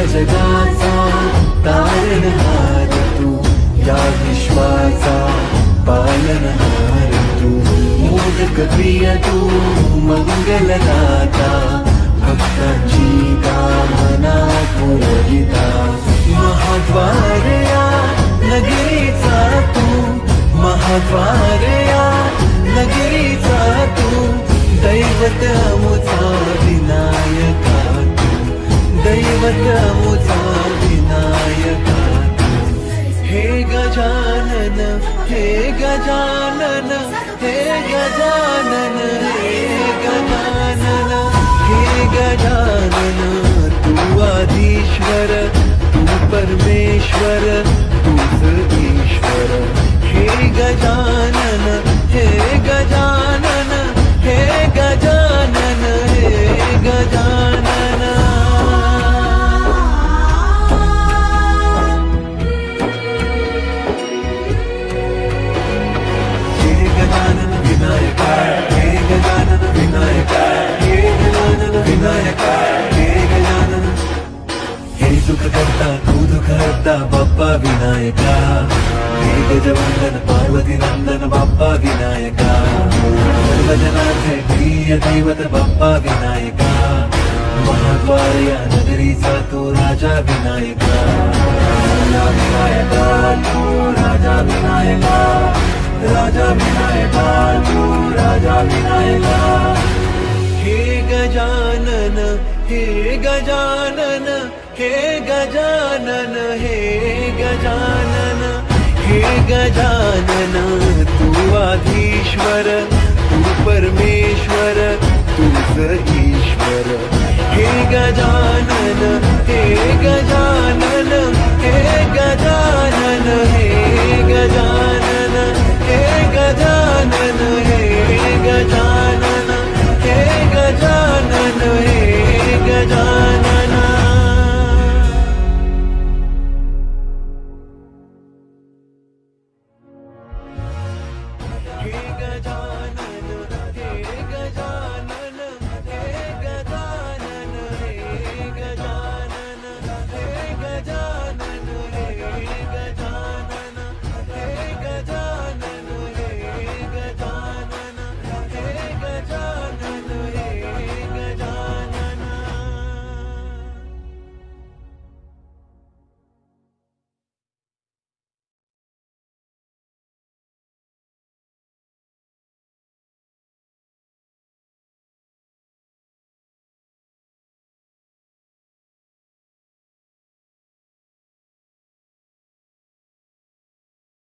जगाचा तारणहार तू, या विश्वाचा पालनहार तू, मोदक प्रिय तू, मंगलदाता, भक्तांची कामना पुरविता, महाद्वार या नगरीचा तू, महाद्वार या नगरीचा तू, दैवत मुझा विनायका, दैवत मुझा विनायका, हे गजानन, हे गजानन, हे गजानन, हे गजानन, हे गजानन, तू आदिश्वर, तू परमेश्वर, तूच ईश्वर, हे गजानन, हे गजानन, हे गजानन, हे गजानन. सुख करता तू दुख हरता बाप्पा विनायका, हे गजवंदन पार्वती नंदन बाप्पा विनायका, सर्वजनाचे प्रिय दैवत बाप्पा विनायका, महाद्वार या नगरीचा तू राजा विनायका, राजा विनायका तू राजा विनायका, राजा विनायका तू राजा विनायका, हे गजानन, हे गजानन, हे गजानन, हे गजानन, हे गजानन, तू आधीश्वर, तू परमेश्वर, तूच ईश्वर, हे गजानन, हे गजानन.